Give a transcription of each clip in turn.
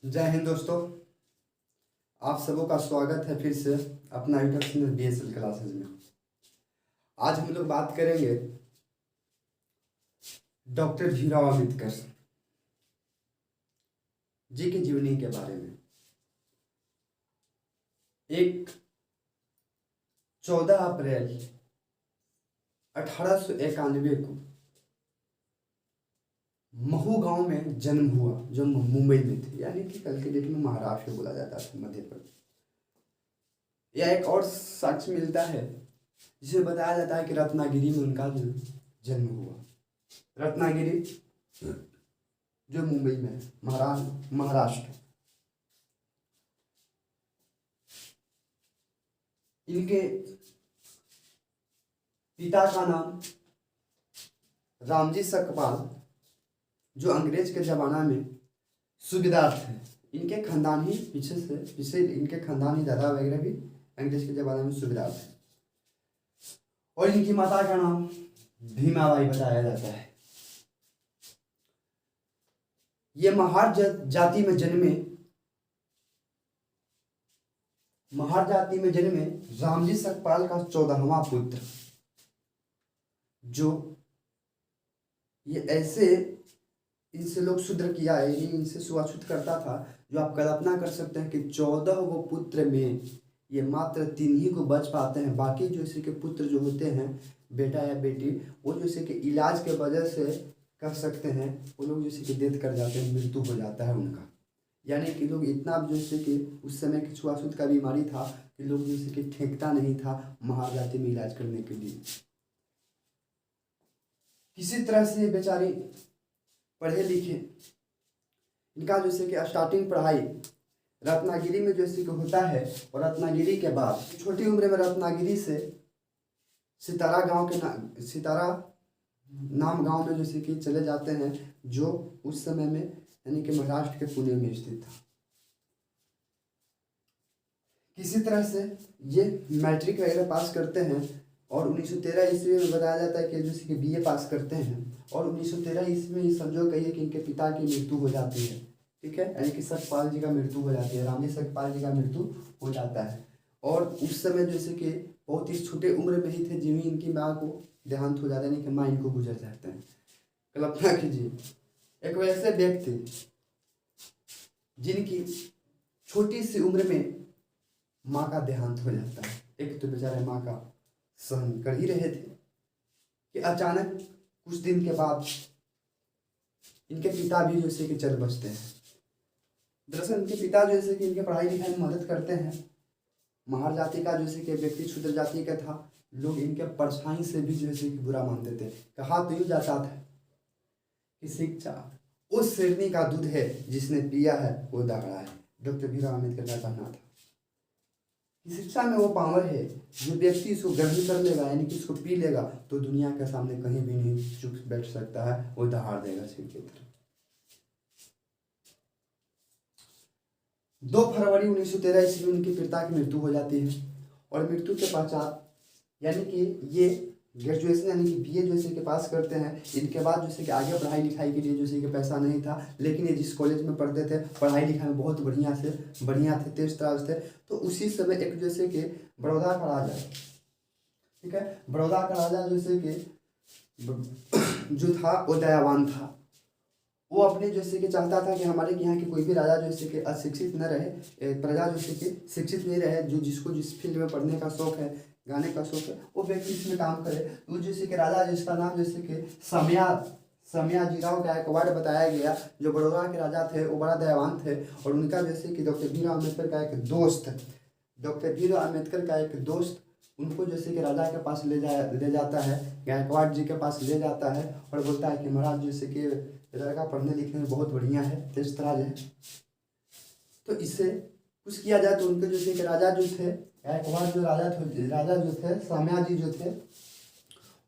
जय हिंद दोस्तों। आप सबों का स्वागत है फिर से अपना यूट्यूब चैनल BSL क्लासेज में। आज हम लोग बात करेंगे डॉक्टर भीमराव अम्बेडकर जी के जीवनी के बारे में। एक 14 अप्रैल 1891 को महू गांव में जन्म हुआ, जो मुंबई में थे, यानी कि कल के डेट में महाराष्ट्र बोला जाता था, मध्य प्रदेश। यह एक और साक्ष्य मिलता है जिसे बताया जाता है कि रत्नागिरी में उनका जो जन्म हुआ। रत्नागिरी जो मुंबई में है, महाराष्ट्र। इनके पिता का नाम रामजी सकपाल, जो अंग्रेज के जमाना में सूबेदार थे। इनके खानदान ही पीछे इनके खानदान ही दादा वगैरह भी अंग्रेज के जमाने में सूबेदार थे। और इनकी माता का नाम भीमाबाई बताया जाता है। ये महार जाति में जन्मे रामजी सकपाल का 14वां पुत्र, जो ये ऐसे इनसे लोग शूद्र किया है, इनसे छूआछूत करता था, जो आप कल्पना कर सकते हैं कि 14 वो पुत्र में ये मात्र 3 ही को बच पाते हैं। बाकी जैसे के पुत्र जो होते हैं, बेटा या बेटी, वो जैसे कि इलाज के वजह से कर सकते हैं, वो लोग जैसे कि डेथ कर जाते हैं, मृत्यु हो जाता है उनका। यानी कि लोग इतना जैसे कि उस समय की छुआछूत का बीमारी था कि लोग जैसे कि ठेकता नहीं था महार जाति में इलाज करने के लिए। किसी तरह से बेचारी पढ़े लिखे। इनका जैसे कि स्टार्टिंग पढ़ाई रत्नागिरी में जैसे कि होता है, और रत्नागिरी के बाद छोटी उम्र में रत्नागिरी से सितारा नाम गांव में जैसे कि चले जाते हैं, जो उस समय में यानी कि महाराष्ट्र के पुणे में स्थित था। किसी तरह से ये मैट्रिक वगैरह पास करते हैं, और 1913 ईस्वी में बताया जाता है कि जैसे कि BA पास करते हैं। और 1913 ईस्वी में समझो कहिए कि इनके पिता की मृत्यु हो जाती है, ठीक है, यानी कि सकपाल जी का मृत्यु हो जाती है, रामजी सकपाल जी का मृत्यु हो जाता है। और उस समय जैसे कि बहुत ही छोटे उम्र में ही थे जिन्हें इनकी माँ को देहांत हो जाता है, यानी कि माँ इनको गुजर जाते हैं। कल्पना कीजिए, एक वैसे व्यक्ति जिनकी छोटी सी उम्र में माँ का देहांत हो जाता है। एक तो बेचारे माँ का सहन कर ही रहे थे कि अचानक कुछ दिन के बाद इनके पिता भी जैसे कि चल बसते हैं। दरअसल इनके पिता जैसे कि इनके पढ़ाई लिखाई में मदद करते हैं। महार जाति का जैसे कि व्यक्ति क्षुद्र जाति का था, लोग इनके परछाई से भी जैसे कि बुरा मानते थे। कहा तो यूँ जाता था कि शिक्षा उस शेरनी का दूध है जिसने पिया है वो दगड़ा है। डॉक्टर भीमराव अम्बेडकर का कहना था कि शिक्षा में वो पावर है, जो व्यक्ति इसको ग्रहण कर लेगा, यानी कि इसको पी लेगा, तो दुनिया के सामने कहीं भी नहीं चुप बैठ सकता है, वो दहाड़ देगा सिर की तरफ। 2 फरवरी 1913 ईस्वी में उनके पिता की मृत्यु हो जाती है। और मृत्यु के पश्चात यानी कि ये ग्रेजुएशन यानी कि BA जैसे कि पास करते हैं। इनके बाद जैसे कि आगे पढ़ाई लिखाई के लिए जैसे कि पैसा नहीं था, लेकिन ये जिस कॉलेज में पढ़ते थे पढ़ाई लिखाई में बहुत बढ़िया थे, तेज तराज थे। तो उसी समय एक जैसे कि बड़ौदा का राजा, ठीक है, बड़ौदा का राजा जैसे कि जो था वो दयावान था। वो अपने जैसे कि चाहता था कि हमारे यहाँ के कोई भी राजा जैसे कि अशिक्षित न रहे, प्रजा जैसे कि शिक्षित नहीं रहे। जो जिसको जिस फील्ड में पढ़ने का शौक है, गाने का शौक है, वो व्यक्ति इसमें काम करे। तो जैसे कि राजा जिसका नाम जैसे कि समयाजीराव गायकवाड़ बताया गया, जो बड़ौदा के राजा थे, वो बड़ा दयावान थे। और उनका जैसे कि डॉक्टर भीमराव अम्बेडकर का एक दोस्त उनको जैसे कि राजा के पास ले जाता है, गायकवाड़ जी के पास ले जाता है, और बोलता है कि महाराज जैसे कि लड़का पढ़ने लिखने में बहुत बढ़िया है, तेज तराज है, तो इससे कुछ किया जाए। तो उनके जैसे कि राजा जो थे, गायकवाड़ जो राजा जो थे, साम्याजी जो थे,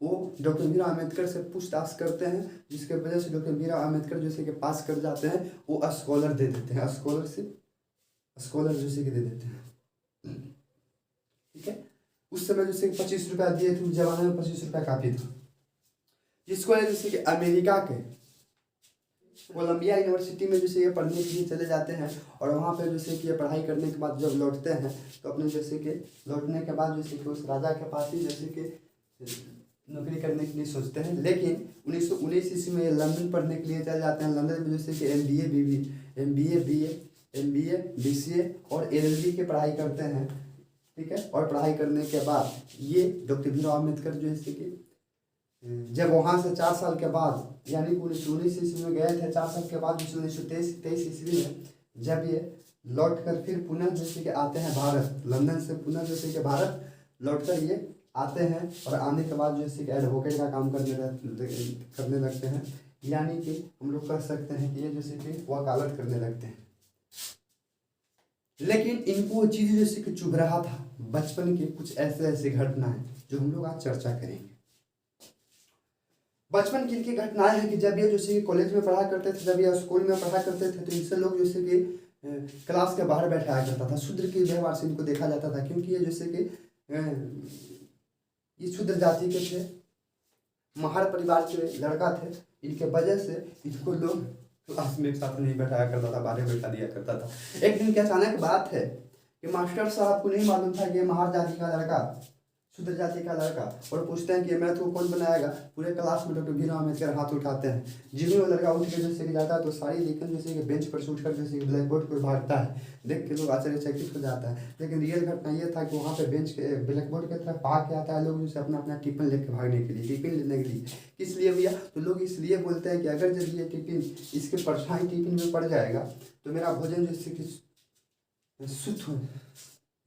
वो डॉक्टर भीमराव अम्बेडकर से पूछताछ करते हैं, जिसके वजह से डॉक्टर भीमराव अम्बेडकर जैसे कि पास कर जाते हैं। वो स्कॉलर दे देते हैं, स्कॉलर जैसे कि दे देते हैं, ठीक है। उस समय जैसे 25 रुपया दिए थे, उस जमाने में 25 रुपया काफ़ी था। जिसको जैसे कि अमेरिका के कोलंबिया यूनिवर्सिटी में जैसे ये पढ़ने के लिए चले जाते हैं और वहाँ पे जैसे कि ये पढ़ाई करने के बाद जब लौटते हैं तो अपने जैसे कि लौटने के बाद जैसे कि उस राजा के पास ही जैसे कि नौकरी करने के लिए सोचते हैं। लेकिन 1919 ईस्वी में ये लंदन पढ़ने के लिए चले जाते हैं। लंदन में जैसे कि MBA BCA और LLB की पढ़ाई करते हैं, ठीक है। और पढ़ाई करने के बाद ये डॉक्टर भीमराव अम्बेडकर जो है कि जब वहाँ से 4 साल के बाद यानी 1919 ईस्वी में गए थे, 4 साल के बाद 1923 ईस्वी में जब ये लौट कर फिर पुनः जैसे कि आते हैं भारत, लंदन से पुनः जैसे कि भारत लौट कर ये आते हैं और आने के बाद जैसे कि एडवोकेट का काम करने लगते हैं। यानी कि हम लोग कह सकते हैं कि ये जैसे कि वकालत करने लगते हैं। लेकिन इनको वो चीज़ जैसे कि चुभ रहा था बचपन के कुछ ऐसे घटनाएं जो हम लोग आज चर्चा करेंगे। बचपन की इनकी घटनाएं हैं कि जब ये जैसे कि कॉलेज में पढ़ा करते थे, जब ये स्कूल में पढ़ा करते थे, तो इनसे लोग जैसे कि क्लास के बाहर बैठाया करता था। शूद्र के व्यवहार से इनको देखा जाता था, क्योंकि ये जैसे कि ये शूद्र जाति के थे, महार परिवार के लड़का थे। इनके वजह से इनको लोग क्लास में एक साथ नहीं बैठाया करता था, बाहर बैठा दिया करता था। एक दिन की अचानक बात है कि मास्टर साहब को नहीं मालूम था कि ये महार जाति का लड़का, शूद्र जाति का लड़का, और पूछते हैं कि मैथ को कौन बनाएगा। पूरे क्लास में डॉक्टर भीमराव अम्बेडकर हाथ उठाते हैं। जिन्हें वो लड़का उठ के जैसे कि जाता है तो साड़ी लेकर जैसे कि बेंच पर से उठकर जैसे कि ब्लैक बोर्ड पर भागता है। देख के लोग आश्चर्यचकित हो जाता है। लेकिन रियल घटना ये था कि वहाँ पे बेंच के ब्लैक बोर्ड की तरफ भाग के आता है लोग जैसे अपना टिफिन लेके भागने के लिए, टिफिन लेने के लिए। किस लिए भैया? तो लोग इसलिए बोलते हैं कि अगर जब ये टिफिन इसके परछाई टिफिन में पड़ जाएगा तो मेरा भोजन जैसे कि शुद्ध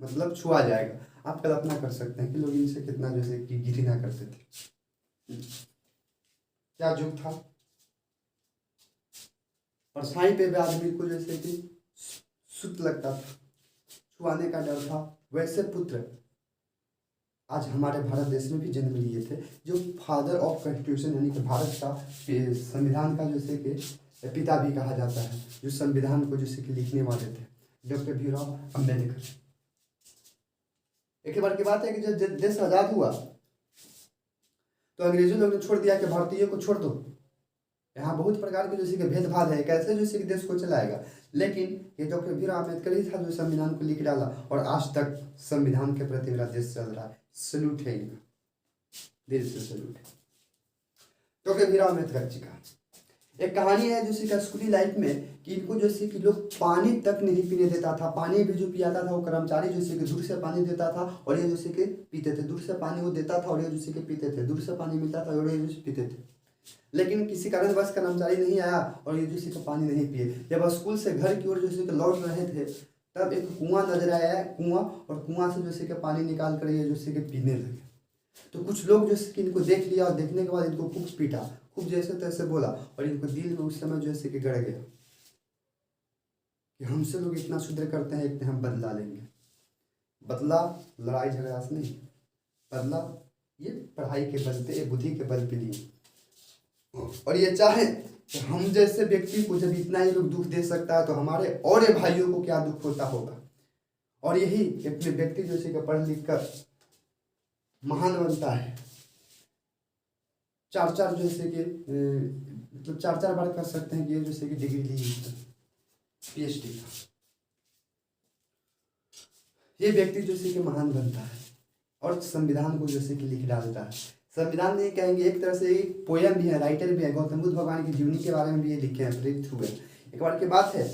मतलब छुआ जाएगा। आप कल्पना कर सकते हैं कि लोग इनसे कितना जैसे कि घृणा करते थे। क्या युग था। परछाई पे भी आदमी को जैसे कि शुद्ध लगता था, छुआने का डर था। वैसे पुत्र आज हमारे भारत देश में भी जन्म लिए थे, जो फादर ऑफ कॉन्स्टिट्यूशन यानी कि भारत का संविधान का जैसे कि पिता भी कहा जाता है, जो संविधान को जैसे कि लिखने वाले थे, डॉक्टर भीमराव अम्बेडकर। एक बार की बात है कि जब देश आजाद हुआ तो अंग्रेजों लोगों ने छोड़ दिया कि भारतीयों को छोड़ दो, यहाँ बहुत प्रकार के जैसे कि भेदभाव है, कैसे जैसे कि देश को चलाएगा। लेकिन ये डॉक्टर भीमराव अम्बेडकर ही था जो संविधान को लिख डाला, और आज तक संविधान के प्रति मेरा देश चल रहा है। सल्यूट है इनका, दिल से सल्यूट है डॉक्टर भीमराव अम्बेडकर जी का। एक कहानी है जैसे कि स्कूली लाइफ में कि इनको जैसे कि लोग पानी तक नहीं पीने देता था। पानी भी जो पियाता था वो कर्मचारी जैसे कि दूर से पानी देता था और ये जैसे कि पीते थे। दूर से पानी वो देता था और ये जैसे कि पीते थे। दूर से पानी मिलता था और ये जैसे पीते थे। लेकिन किसी कारणवश कर्मचारी नहीं आया और ये जैसे कि पानी नहीं पिए। जब स्कूल से घर की ओर जैसे कि लौट रहे थे तब एक कुआं नजर आया, कुआं, और कुआं से जैसे कि पानी निकाल कर ये जैसे कि पीने लगे। तो कुछ लोग जैसे कि इनको देख लिया और देखने के बाद इनको खूब पीटा, खूब जैसे तैसे बोला, और इनको दिल में उस समय जैसे कि गड़ गया कि हमसे लोग इतना शुद्र करते हैं, इतने हम बदला लेंगे। बदला लड़ाई झगड़ा से नहीं, बदला ये पढ़ाई के बल पे, बुद्धि के बल पे लिए। और ये चाहे कि हम जैसे व्यक्ति को जब इतना ही लोग दुख दे सकता है तो हमारे और भाइयों को क्या दुख होता होगा। और यही अपने व्यक्ति जैसे कि पढ़ लिख कर महान बनता है। 4 जैसे कि मतलब 4 बार कर सकते हैं कि ये जैसे कि डिग्री ली PhD का, ये व्यक्ति जैसे कि महान बनता है और संविधान को जैसे कि लिख डालता है। संविधान नहीं कहेंगे, एक तरह से एक पोयम भी है, राइटर भी है। गौतम बुद्ध भगवान की जीवनी के बारे में भी ये लिखे हैं, प्रेरित हुए। एक बार की बात है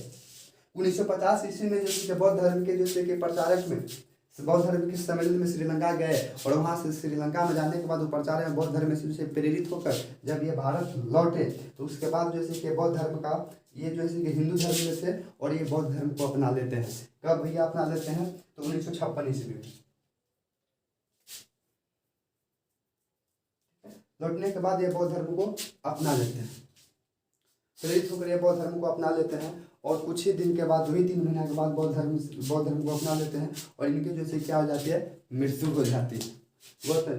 1950 ईस्वी में जैसे कि बौद्ध धर्म के जैसे कि प्रचारक में बौद्ध धर्म के सम्मेलन में श्रीलंका गए, और वहाँ से श्रीलंका में जाने के बाद वो प्रचार में बौद्ध धर्म से प्रेरित होकर जब ये भारत लौटे तो उसके बाद जैसे कि बौद्ध धर्म का ये जैसे कि हिंदू धर्म में थे और ये बौद्ध धर्म को अपना लेते हैं। कब भैया अपना लेते हैं? तो 1956 ईस्वी में। लौटने के बाद ये बौद्ध धर्म को अपना लेते हैं, प्रेरित होकर ये बौद्ध धर्म को अपना लेते हैं। और कुछ ही दिन के बाद, 2-3 महीने के बाद बौद्ध धर्म को अपना लेते हैं और इनके जैसे क्या हो जाती है, मृत्यु हो जाती है। डॉक्टर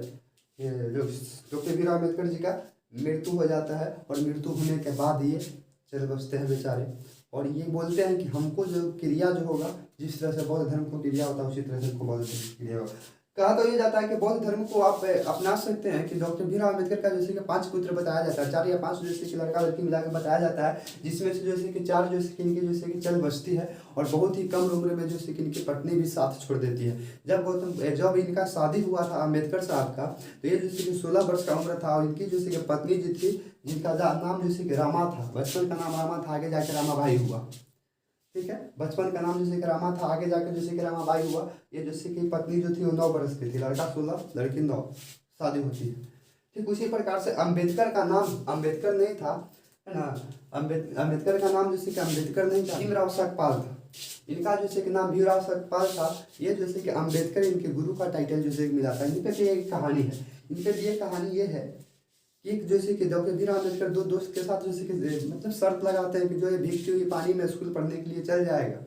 भीमराव अम्बेडकर जी का मृत्यु हो जाता है और मृत्यु होने के बाद ये चल बसते हैं बेचारे, और ये बोलते हैं कि हमको जो क्रिया जो होगा, जिस तरह से बौद्ध धर्म को क्रिया होता है उसी तरह से हमको बौद्ध धर्म की क्रिया होगा। कहा तो ये जाता है कि बौद्ध धर्म को आप अपना सकते हैं कि डॉक्टर भीमराव अम्बेडकर का जैसे कि 5 पुत्र बताया जाता है, 4 या 5 जैसे कि लड़का लड़की मिलाकर बताया जाता है, जिसमें से जैसे कि 4 जैसे कि इनकी जैसे कि चल बचती है और बहुत ही कम उम्र में जैसे कि इनकी पत्नी भी साथ छोड़ देती है। जब इनका शादी हुआ था अम्बेडकर साहब का, तो ये जैसे कि 16 वर्ष का उम्र था और इनकी जैसे कि पत्नी जी थी जिनका नाम जैसे कि रामा था, बचपन का नाम रामा था, आगे जाकर रामाबाई हुआ। ठीक है, बचपन का नाम जैसे कि रामा था, आगे जाकर जैसे कि रामाबाई हुआ। ये जैसे कि पत्नी जो थी वो 9 वर्ष की थी, लड़का 16 लड़की 9, शादी होती है। ठीक उसी प्रकार से अम्बेडकर का नाम अम्बेडकर नहीं था, है ना, अम्बेडकर का नाम जैसे कि अम्बेडकर नहीं था, भीमराव सकपाल था। इनका जैसे कि नाम भीमराव सकपाल था। ये जैसे कि अम्बेडकर इनके गुरु का टाइटल जैसे कि मिला था। इन पे भी एक कहानी है, इन पे भी ये कहानी ये है कि जैसे कि डॉक्टर भीमराव अम्बेडकर 2 दोस्त के साथ जैसे कि मतलब शर्त लगाते हैं कि जो ये भीगती हुई पानी में स्कूल पढ़ने के लिए चल जाएगा।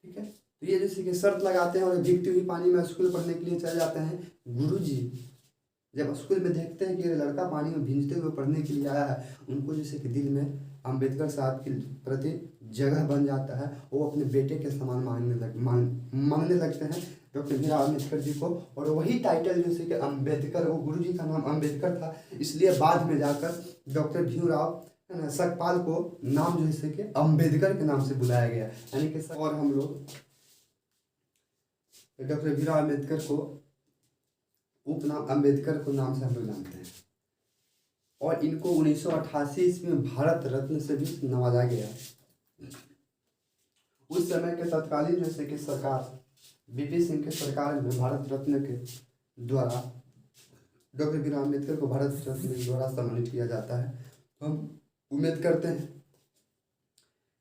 ठीक है, तो ये जैसे कि शर्त लगाते हैं और भीगती हुई पानी में स्कूल पढ़ने के लिए चल जाते हैं। गुरुजी जब स्कूल में देखते हैं कि ये लड़का पानी में भीगते हुए पढ़ने के लिए आया है, उनको जैसे कि दिल में अम्बेडकर साहब के प्रति जगह बन जाता है। वो अपने बेटे के समान मांगने लगते हैं डॉक्टर भीमराव अम्बेडकर जी को। और वही टाइटल जैसे कि अम्बेडकर, वो गुरुजी का नाम अम्बेडकर था, इसलिए बाद में जाकर डॉक्टर भीमराव सकपाल को नाम जैसे कि अम्बेडकर के नाम से बुलाया गया, यानी कि। और हम लोग डॉक्टर भीमराव अम्बेडकर को उपनाम अम्बेडकर को नाम से हम लोग जानते हैं। और इनको 1988 ईस्वी में भारत रत्न से भी नवाजा गया। उस समय के तत्कालीन जैसे कि सरकार बीपी सिंह के सरकार में भारत रत्न के द्वारा डॉक्टर भीमराव अम्बेडकर को भारत रत्न के द्वारा सम्मानित किया जाता है। तो हम उम्मीद करते हैं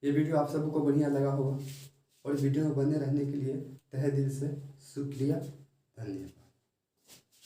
ये वीडियो आप सबको बढ़िया लगा होगा और वीडियो में बने रहने के लिए तहे दिल से शुक्रिया, धन्यवाद।